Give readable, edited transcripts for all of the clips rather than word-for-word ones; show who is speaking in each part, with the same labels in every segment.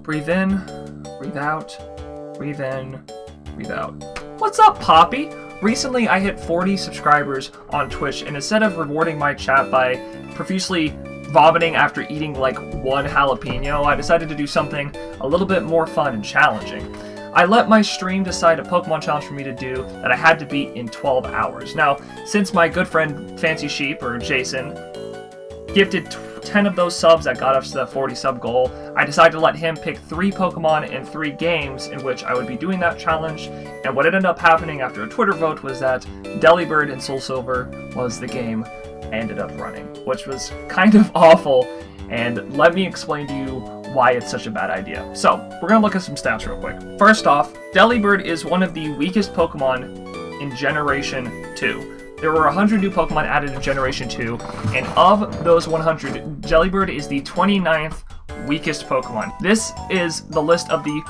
Speaker 1: Breathe in, breathe out, breathe in, breathe out. What's up, Poppy? Recently, I hit 40 subscribers on Twitch, and instead of rewarding my chat by profusely vomiting after eating like one jalapeno, I decided to do something a little bit more fun and challenging. I let my stream decide a Pokemon challenge for me to do that I had to beat in 12 hours. Now, since my good friend Fancy Sheep, or Jason, gifted 10 of those subs that got us to the 40 sub goal, I decided to let him pick 3 Pokemon in 3 games in which I would be doing that challenge, and what ended up happening after a Twitter vote was that Delibird and SoulSilver was the game I ended up running, which was kind of awful, and let me explain to you why it's such a bad idea. So, we're going to look at some stats real quick. First off, Delibird is one of the weakest Pokemon in Generation 2. There were 100 new Pokemon added in Generation 2, and of those 100, Delibird is the 29th weakest Pokemon. This is the list of the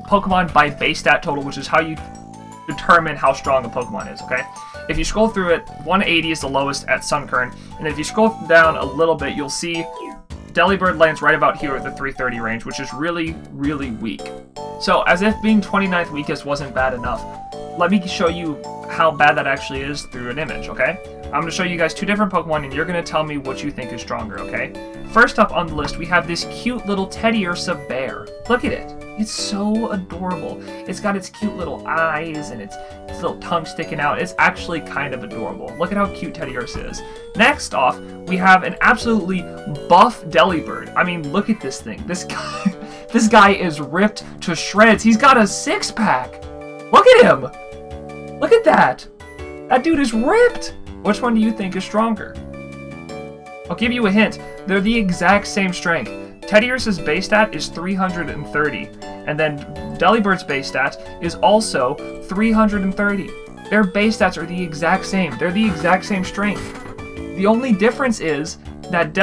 Speaker 1: Pokemon by base stat total, which is how you determine how strong a Pokemon is, okay? If you scroll through it, 180 is the lowest at Sunkern, and if you scroll down a little bit, you'll see Delibird lands right about here at the 330 range, which is really, really weak. So, as if being 29th weakest wasn't bad enough, let me show you how bad that actually is through an image, okay? I'm going to show you guys 2 different Pokemon, and you're going to tell me what you think is stronger, okay? First up on the list, we have this cute little Teddiursa bear. Look at it. It's so adorable. It's got its cute little eyes and its little tongue sticking out. It's actually kind of adorable. Look at how cute Teddiursa is. Next off, we have an absolutely buff Delibird. I mean, look at this thing. This guy is ripped to shreds. He's got a 6-pack. Look at him. Look at that. That dude is ripped. Which one do you think is stronger? I'll give you a hint. They're the exact same strength. Teddiursa's base stat is 330, and then Delibird's base stat is also 330. Their base stats are the exact same. They're the exact same strength. The only difference is that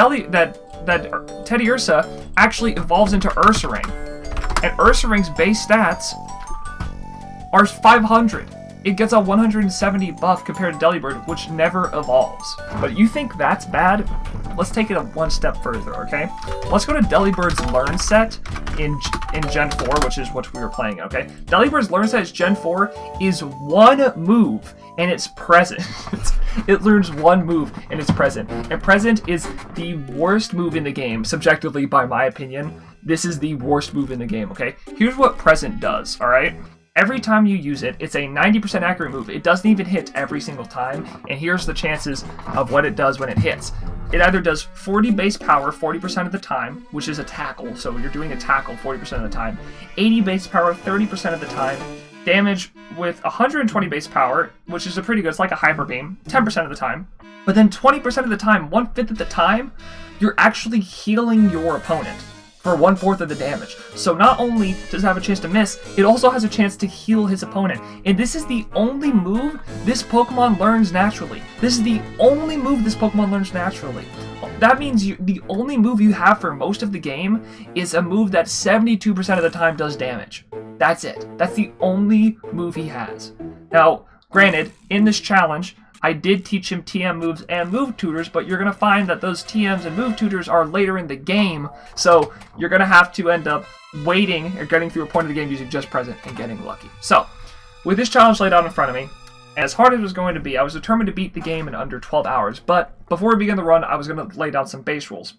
Speaker 1: Teddiursa actually evolves into Ursaring, and Ursaring's base stats are 500. It gets a 170 buff compared to Delibird, which never evolves. But you think that's bad? Let's take it one step further, okay? Let's go to Delibird's Learn Set in Gen 4, which is what we were playing, okay? Delibird's Learn Set Gen 4 is 1 move, and it's present. It learns 1 move, and it's present. And present is the worst move in the game, subjectively, by my opinion. This is the worst move in the game, okay? Here's what present does, alright? Every time you use it, it's a 90% accurate move. It doesn't even hit every single time, and here's the chances of what it does when it hits. It either does 40 base power 40% of the time, which is a tackle, so you're doing a tackle 40% of the time, 80 base power 30% of the time, damage with 120 base power, which is a pretty good, it's like a hyper beam, 10% of the time, but then 20% of the time, 1/5 of the time, you're actually healing your opponent for 1/4 of the damage. So not only does it have a chance to miss, it also has a chance to heal his opponent. And this is the only move this Pokemon learns naturally. This is the only move this Pokemon learns naturally. That means the only move you have for most of the game is a move that 72% of the time does damage. That's it. That's the only move he has. Now, granted, in this challenge, I did teach him TM moves and move tutors, but you're going to find that those TMs and move tutors are later in the game, so you're going to have to end up waiting or getting through a point of the game using just present and getting lucky. So, with this challenge laid out in front of me, as hard as it was going to be, I was determined to beat the game in under 12 hours, but before we begin the run, I was going to lay down some base rules.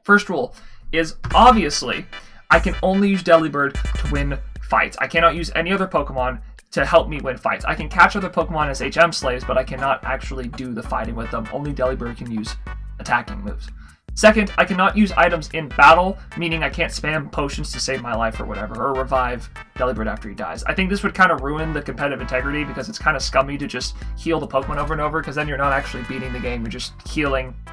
Speaker 1: First rule is, obviously, I can only use Delibird to win fights. I cannot use any other Pokemon to help me win fights. I can catch other Pokemon as HM slaves, but I cannot actually do the fighting with them. Only Delibird can use attacking moves. Second, I cannot use items in battle, meaning I can't spam potions to save my life or whatever, or revive Delibird after he dies. I think this would kind of ruin the competitive integrity because it's kind of scummy to just heal the Pokemon over and over, because then you're not actually beating the game, you're just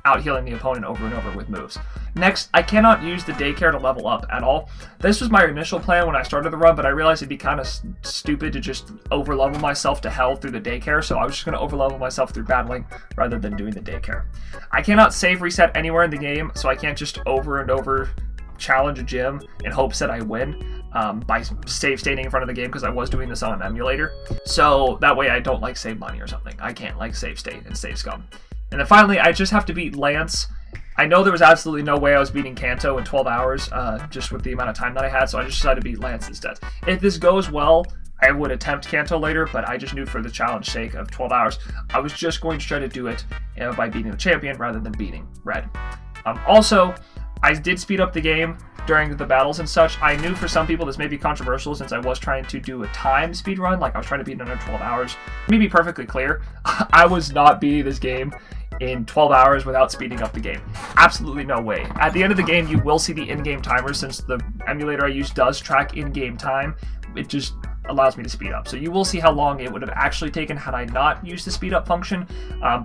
Speaker 1: out-healing the opponent over and over with moves. Next, I cannot use the daycare to level up at all. This was my initial plan when I started the run, but I realized it'd be kind of stupid to just over-level myself to hell through the daycare, so I was just going to over-level myself through battling rather than doing the daycare. I cannot save reset anywhere in the game, so I can't just over and over challenge a gym in hopes that I win by save stating in front of the game, because I was doing this on an emulator. So that way I don't save money or something. I can't save state and save scum. And then finally, I just have to beat Lance. I know there was absolutely no way I was beating Kanto in 12 hours, just with the amount of time that I had, so I just decided to beat Lance instead. If this goes well, I would attempt Kanto later, but I just knew for the challenge sake of 12 hours, I was just going to try to do it by beating the champion rather than beating Red. Also, I did speed up the game during the battles and such. I knew for some people this may be controversial since I was trying to do a time speed run, like I was trying to beat it under 12 hours. Let me be perfectly clear, I was not beating this game in 12 hours without speeding up the game. Absolutely no way. At the end of the game, you will see the in-game timer since the emulator I use does track in-game time. It just allows me to speed up. So you will see how long it would have actually taken had I not used the speed up function,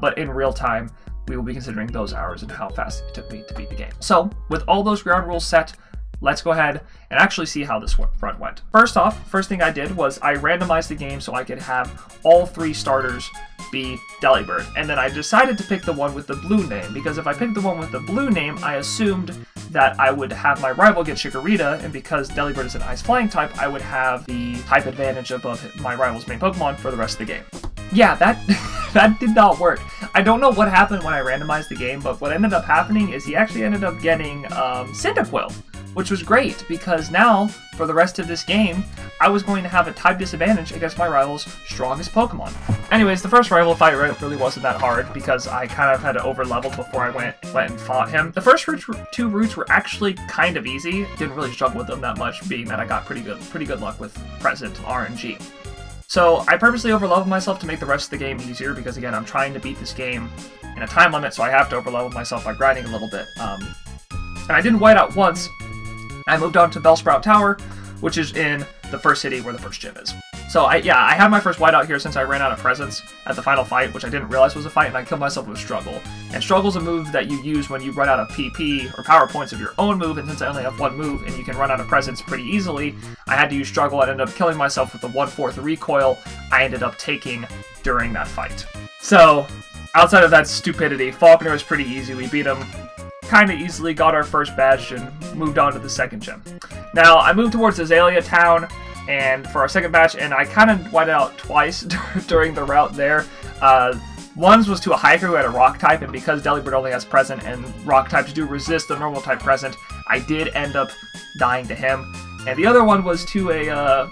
Speaker 1: but in real time, we will be considering those hours and how fast it took me to beat the game. So with all those ground rules set, let's go ahead and actually see how this run went. First off, first thing I did was I randomized the game so I could have all 3 starters be Delibird. And then I decided to pick the one with the blue name, because if I picked the one with the blue name, I assumed that I would have my rival get Chikorita, and because Delibird is an Ice Flying type, I would have the type advantage above my rival's main Pokemon for the rest of the game. Yeah, that did not work. I don't know what happened when I randomized the game, but what ended up happening is he actually ended up getting Cyndaquil, which was great, because now, for the rest of this game, I was going to have a type disadvantage against my rival's strongest Pokemon. Anyways, the first rival fight really wasn't that hard, because I kind of had to over-level before I went and fought him. The first 2 routes were actually kind of easy. Didn't really struggle with them that much, being that I got pretty good luck with present RNG. So I purposely over-leveled myself to make the rest of the game easier, because again, I'm trying to beat this game in a time limit, so I have to over-level myself by grinding a little bit. And I didn't white out once. I moved on to Bellsprout Tower, which is in the first city where the first gym is. So I had my first whiteout here since I ran out of presents at the final fight, which I didn't realize was a fight, and I killed myself with Struggle. And Struggle's a move that you use when you run out of PP or power points of your own move, and since I only have 1 move and you can run out of presents pretty easily, I had to use Struggle. I ended up killing myself with the 1/4 recoil I ended up taking during that fight. So, outside of that stupidity, Faulkner was pretty easy. We beat him kind of easily, got our first badge, and moved on to the second gym. Now, I moved towards Azalea Town and for our second batch, and I kind of whited out twice during the route there. Once was to a hiker who had a rock type, and because Delibird only has present and rock types do resist the normal type present, I did end up dying to him. And the other one was to a,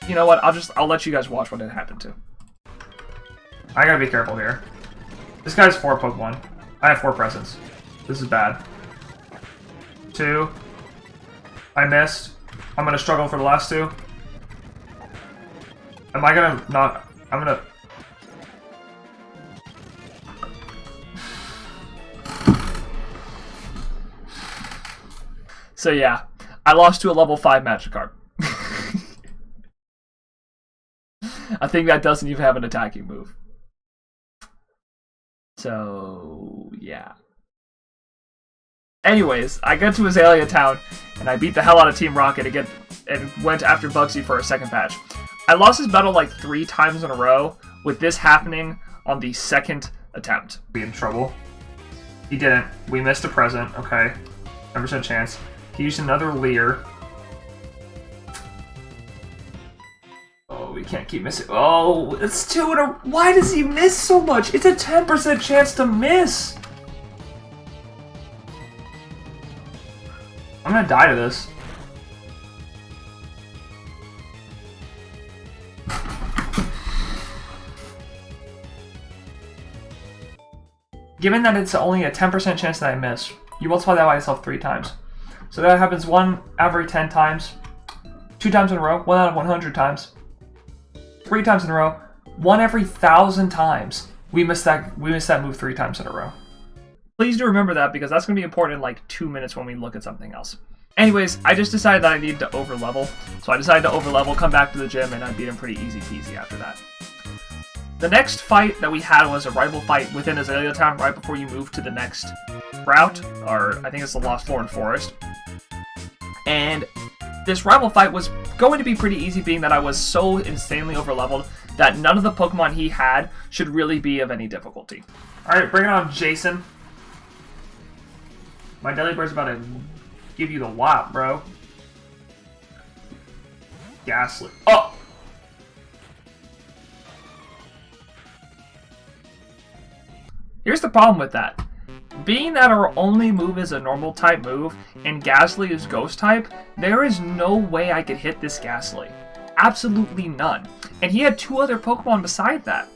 Speaker 1: you know what, I'll let you guys watch what it happened to. I gotta be careful here. This guy's 4 Pokemon. I have 4 presents. This is bad. 2. I missed. I'm gonna struggle for the last 2. Am I gonna not... I'm gonna... So yeah, I lost to a level 5 Magikarp. I think that doesn't even have an attacking move. So, yeah. Anyways, I got to Azalea Town, and I beat the hell out of Team Rocket again, and went after Bugsy for a second patch. I lost this battle like 3 times in a row, with this happening on the second attempt. Be in trouble. He didn't. We missed a present. Okay. 10% chance. He used another Leer. Oh, we can't keep missing. Oh, it's 2 in a... Why does he miss so much? It's a 10% chance to miss. I'm gonna die to this. Given that it's only a 10% chance that I miss, you multiply that by yourself 3 times. So that happens 1 every 10 times, 2 times in a row, 1 out of 100 times, 3 times in a row, 1 every 1,000 times. We missed that move 3 times in a row. Please do remember that, because that's going to be important in like 2 minutes when we look at something else. Anyways, I just decided that I needed to over-level. So I decided to over-level, come back to the gym, and I beat him pretty easy-peasy after that. The next fight that we had was a rival fight within Azalea Town right before you move to the next route, or I think it's the Lost Florin Forest. And this rival fight was going to be pretty easy, being that I was so insanely over-leveled that none of the Pokemon he had should really be of any difficulty. Alright, bring it on, Jason. My Delibird's about to give you the whop, bro. Ghastly. Oh! Here's the problem with that. Being that our only move is a normal type move, and Ghastly is ghost type, there is no way I could hit this Ghastly. Absolutely none. And he had 2 other Pokemon beside that.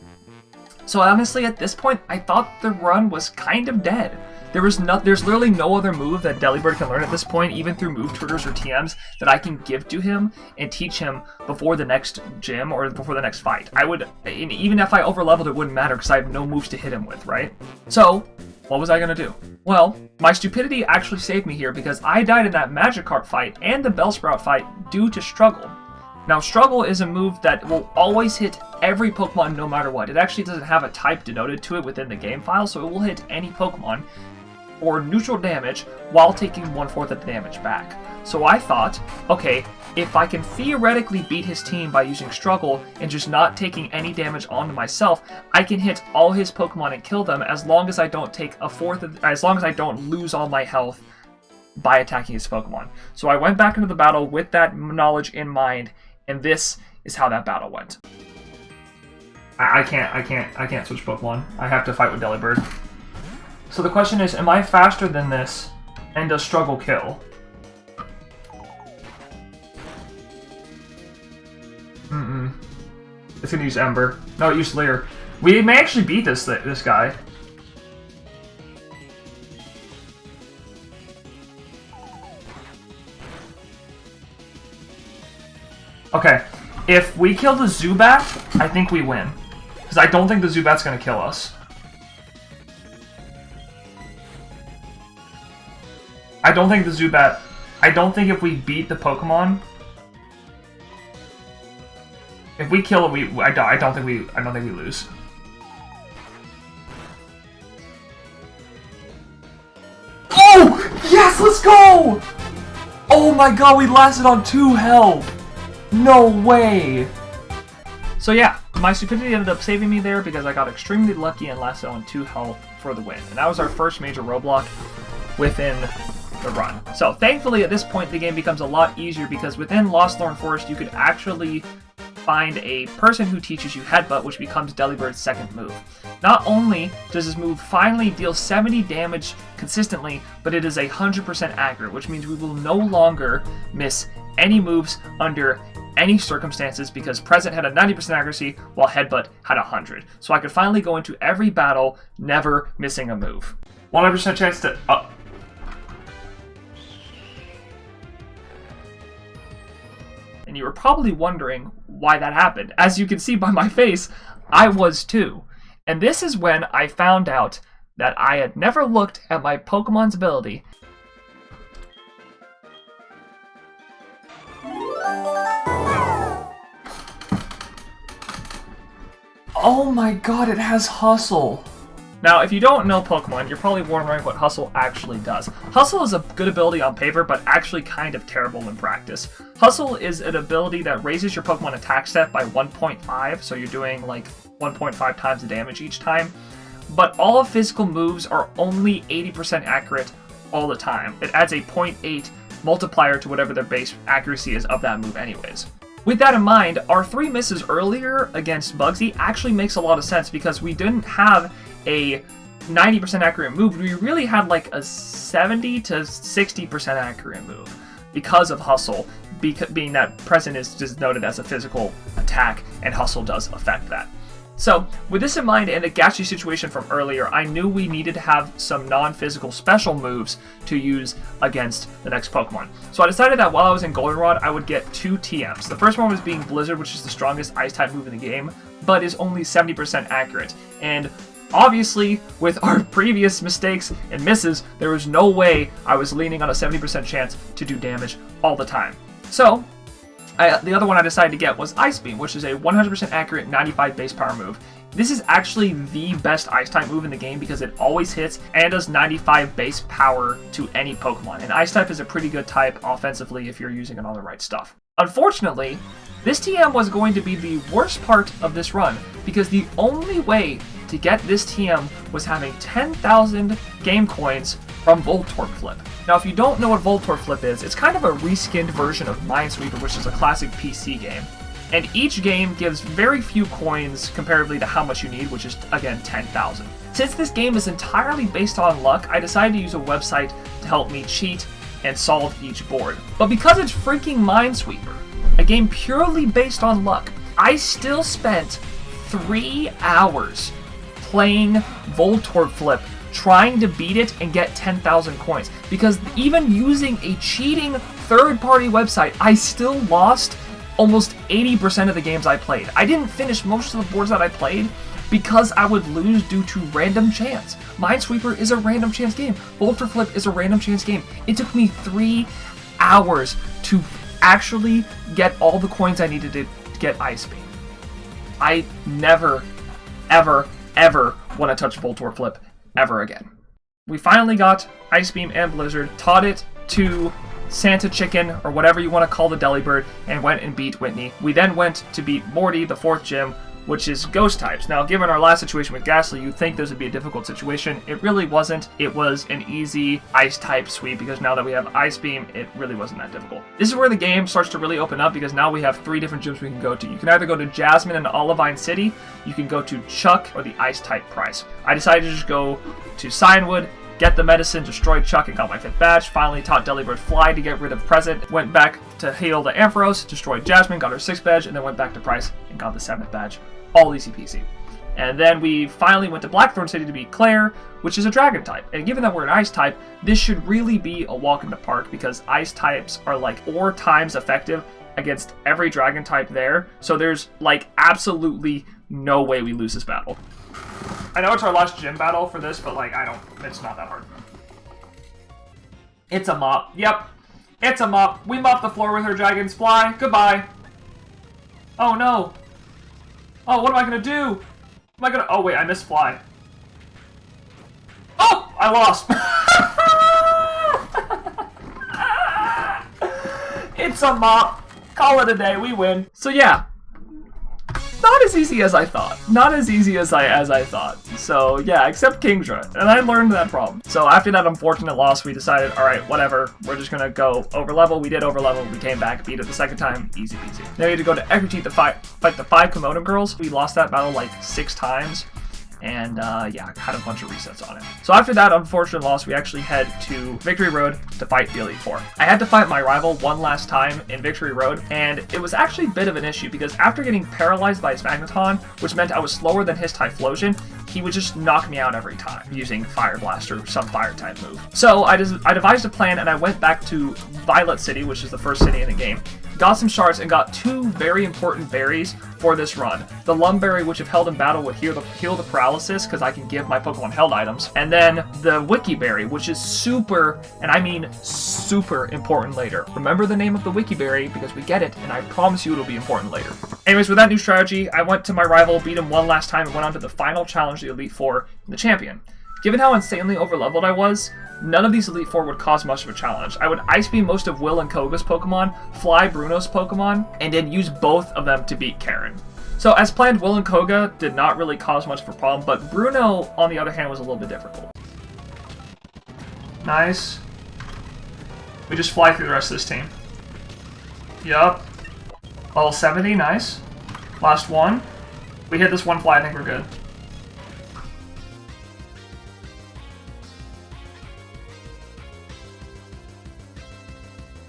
Speaker 1: So honestly, at this point, I thought the run was kind of dead. There's literally no other move that Delibird can learn at this point, even through move tutors or TMs, that I can give to him and teach him before the next gym or before the next fight. And even if I overleveled, it wouldn't matter because I have no moves to hit him with, right? So, what was I gonna do? Well, my stupidity actually saved me here because I died in that Magikarp fight and the Bellsprout fight due to Struggle. Now, Struggle is a move that will always hit every Pokemon no matter what. It actually doesn't have a type denoted to it within the game file, so it will hit any Pokemon or neutral damage while taking 1/4 of the damage back. So I thought, okay, if I can theoretically beat his team by using Struggle and just not taking any damage onto myself, I can hit all his Pokemon and kill them as long as I don't take as long as I don't lose all my health by attacking his Pokemon. So I went back into the battle with that knowledge in mind, and this is how that battle went. I can't switch Pokemon. I have to fight with Delibird. So the question is, am I faster than this, and does Struggle kill? It's gonna use Ember. No, it used Leer. We may actually beat this guy. Okay, if we kill the Zubat, I think we win. Because I don't think the Zubat's gonna kill us. I don't think if we beat the Pokemon, if we kill it, I don't think we lose. Oh! Yes, let's go! Oh my god, we lasted on 2 health! No way! So yeah, my stupidity ended up saving me there because I got extremely lucky and lasted on 2 health for the win. And that was our first major roadblock within the run. So thankfully at this point the game becomes a lot easier because within Losthorn Forest you could actually find a person who teaches you Headbutt, which becomes Delibird's second move. Not only does this move finally deal 70 damage consistently, but it is 100% accurate, which means we will no longer miss any moves under any circumstances because Present had a 90% accuracy while Headbutt had 100. So I could finally go into every battle never missing a move. 100% chance to... And you were probably wondering why that happened. As you can see by my face, I was too. And this is when I found out that I had never looked at my Pokemon's ability. Oh my god, it has Hustle! Now, if you don't know Pokemon, you're probably wondering what Hustle actually does. Hustle is a good ability on paper, but actually kind of terrible in practice. Hustle is an ability that raises your Pokemon attack stat by 1.5, so you're doing like 1.5 times the damage each time. But all physical moves are only 80% accurate all the time. It adds a 0.8 multiplier to whatever their base accuracy is of that move anyways. With that in mind, our 3 misses earlier against Bugsy actually makes a lot of sense because we didn't have a 90% accurate move. We really had like a 70 to 60% accurate move because of Hustle, being that Present is just noted as a physical attack and Hustle does affect that. So, with this in mind and the Ghastly situation from earlier, I knew we needed to have some non-physical special moves to use against the next Pokemon. So I decided that while I was in Goldenrod, I would get 2 TMs. The first one was being Blizzard, which is the strongest Ice-type move in the game, but is only 70% accurate. And obviously, with our previous mistakes and misses, there was no way I was leaning on a 70% chance to do damage all the time. So, the other one I decided to get was Ice Beam, which is a 100% accurate 95 base power move. This is actually the best Ice-type move in the game because it always hits and does 95 base power to any Pokemon. And Ice-type is a pretty good type offensively if you're using it on the right stuff. Unfortunately, this TM was going to be the worst part of this run because the only way to get this TM was having 10,000 game coins from Voltorb Flip. Now, if you don't know what Voltorb Flip is, it's kind of a reskinned version of Minesweeper, which is a classic PC game. And each game gives very few coins comparatively to how much you need, which is, again, 10,000. Since this game is entirely based on luck, I decided to use a website to help me cheat and solve each board. But because it's freaking Minesweeper, a game purely based on luck, I still spent 3 hours playing Voltorb Flip, trying to beat it and get 10,000 coins. Because even using a cheating third-party website, I still lost almost 80% of the games I played. I didn't finish most of the boards that I played because I would lose due to random chance. Minesweeper is a random chance game. Voltorb Flip is a random chance game. It took me 3 hours to actually get all the coins I needed to get Ice Beam. I never, ever, ever want to touch Voltorb Flip ever again. We finally got Ice Beam and Blizzard, taught it to Santa Chicken, or whatever you want to call the Delibird, and went and beat Whitney. We then went to beat Morty, the 4th gym, which is ghost types. Now, given our last situation with Ghastly, you'd think this would be a difficult situation. It really wasn't. It was an easy ice type sweep, because now that we have Ice Beam, it really wasn't that difficult. This is where the game starts to really open up, because now we have 3 different gyms we can go to. You can either go to Jasmine and Olivine City, you can go to Chuck, or the ice type prize. I decided to just go to Cianwood, get the medicine, destroyed Chuck, and got my 5th badge. Finally taught Delibird Fly to get rid of Present. Went back to heal the Ampharos, destroyed Jasmine, got her 6th badge, and then went back to Price and got the 7th badge. All easy peasy. And then we finally went to Blackthorn City to beat Claire, which is a dragon type. And given that we're an ice type, this should really be a walk in the park, because ice types are like 4 times effective against every dragon type there. So there's like absolutely no way we lose this battle. I know it's our last gym battle for this, but like, it's not that hard. It's a mop. Yep. It's a mop. We mop the floor with her dragons. Fly. Goodbye. Oh no. Oh, what am I gonna do? Oh wait, I missed Fly. Oh! I lost. It's a mop. Call it a day. We win. So yeah. Not as easy as I thought. Not as easy as I thought. So yeah, except Kingdra. And I learned that problem. So after that unfortunate loss, we decided, alright, whatever. We're just gonna go over level. We did over level. We came back, beat it the 2nd time. Easy peasy. Now we had to go to Ekrichi to fight the 5 Komodo girls. We lost that battle like 6 times. And yeah, had a bunch of resets on it. So after that unfortunate loss, we actually head to Victory Road to fight the Elite Four. I had to fight my rival one last time in Victory Road, and it was actually a bit of an issue, because after getting paralyzed by his Magneton, which meant I was slower than his Typhlosion, he would just knock me out every time using Fire Blast or some fire type move. So I devised a plan, and I went back to Violet City, which is the first city in the game, got some shards, and got 2 very important berries for this run. The Lumberry, which if held in battle would heal the paralysis, because I can give my Pokemon held items. And then the Wiki Berry, which is super, and I mean super important later. Remember the name of the Wiki Berry, because we get it, and I promise you it'll be important later. Anyways, with that new strategy, I went to my rival, beat him one last time, and went on to the final challenge, the Elite Four, and the Champion. Given how insanely overleveled I was, none of these Elite Four would cause much of a challenge. I would Ice Beam most of Will and Koga's Pokemon, Fly Bruno's Pokemon, and then use both of them to beat Karen. So as planned, Will and Koga did not really cause much of a problem, but Bruno, on the other hand, was a little bit difficult. Nice. We just fly through the rest of this team. Yup. Level 70, nice. Last one. We hit this one fly, I think we're good.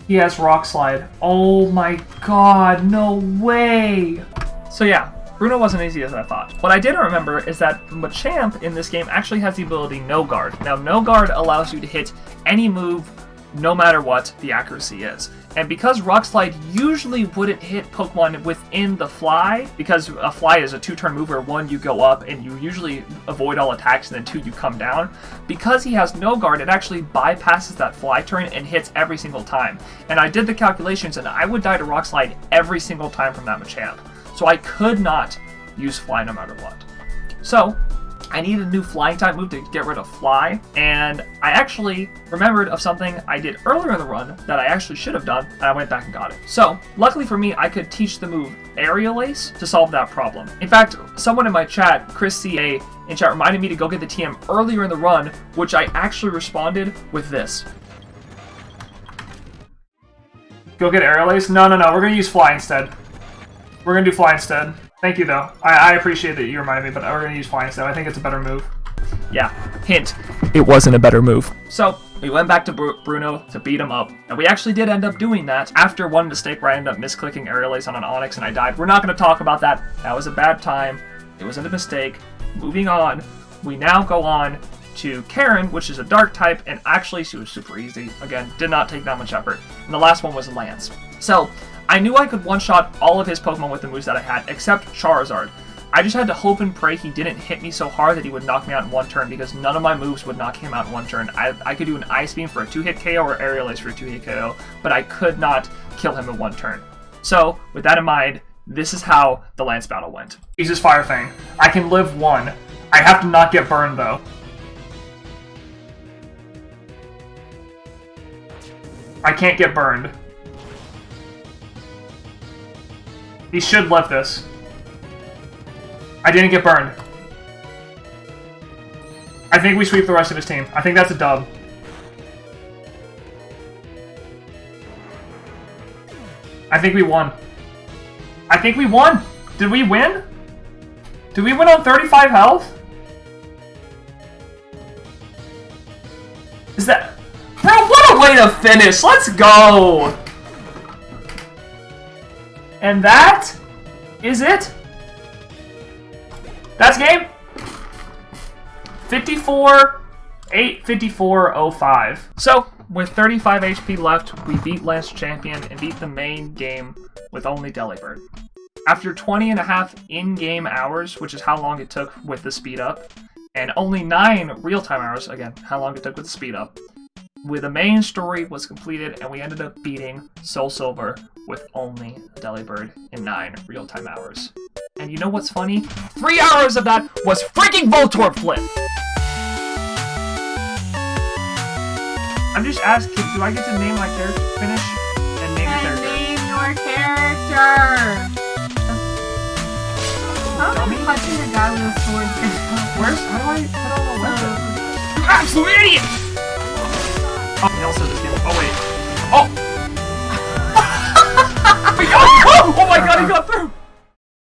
Speaker 1: He has Rock Slide. Oh my god, no way! So yeah, Bruno wasn't easy as I thought. What I didn't remember is that Machamp in this game actually has the ability No Guard. Now, No Guard allows you to hit any move, no matter what the accuracy is. And because Rock Slide usually wouldn't hit Pokemon within the Fly, because a Fly is a 2-turn move where 1, you go up, and you usually avoid all attacks, and then 2, you come down. Because he has No Guard, it actually bypasses that Fly turn and hits every single time. And I did the calculations, and I would die to Rock Slide every single time from that Machamp. So I could not use Fly no matter what. So I needed a new flying type move to get rid of Fly, and I actually remembered of something I did earlier in the run that I actually should have done, and I went back and got it. So, luckily for me, I could teach the move Aerial Ace to solve that problem. In fact, someone in my chat, Chris CA in chat, reminded me to go get the TM earlier in the run, which I actually responded with this. Go get Aerial Ace? No, we're gonna use Fly instead. We're gonna do Fly instead. Thank you, though. I appreciate that you reminded me, but we're going to use Fly instead. I think it's a better move. Yeah, hint, it wasn't a better move. So, we went back to Bruno to beat him up, and we actually did end up doing that after one mistake where I ended up misclicking Aerial Ace on an Onix and I died. We're not going to talk about that. That was a bad time. It wasn't a mistake. Moving on, we now go on to Karen, which is a dark type, and actually she was super easy. Again, did not take that much effort. And the last one was Lance. So, I knew I could one-shot all of his Pokemon with the moves that I had, except Charizard. I just had to hope and pray he didn't hit me so hard that he would knock me out in one turn, because none of my moves would knock him out in one turn. I could do an Ice Beam for a 2-hit KO or Aerial Ace for a 2-hit KO, but I could not kill him in one turn. So, with that in mind, this is how the Lance battle went. Uses Fire Fang. I can live one. I have to not get burned, though. I can't get burned. He should live this. I didn't get burned. I think we sweep the rest of his team. I think that's a dub. I think we won. I think we won! Did we win? Did we win on 35 health? Is that... Bro, what a way to finish! Let's go! And that is it. That's game. 54-8, 54-05. So, with 35 HP left, we beat Lance Champion and beat the main game with only Delibird. After 20.5 in-game hours, which is how long it took with the speed up, and only 9 real-time hours, again, how long it took with the speed up, the main story was completed, and we ended up beating SoulSilver with only Delibird in 9 real-time hours. And you know what's funny? 3 hours of that was freaking Voltorb Flip! I'm just asking, do I get to name my character? Finish and name your character.
Speaker 2: Name your character! How am I punching a guy with a sword?
Speaker 1: How do I put on a weapon? You absolute idiot! Oh, he also has this game. Oh, wait.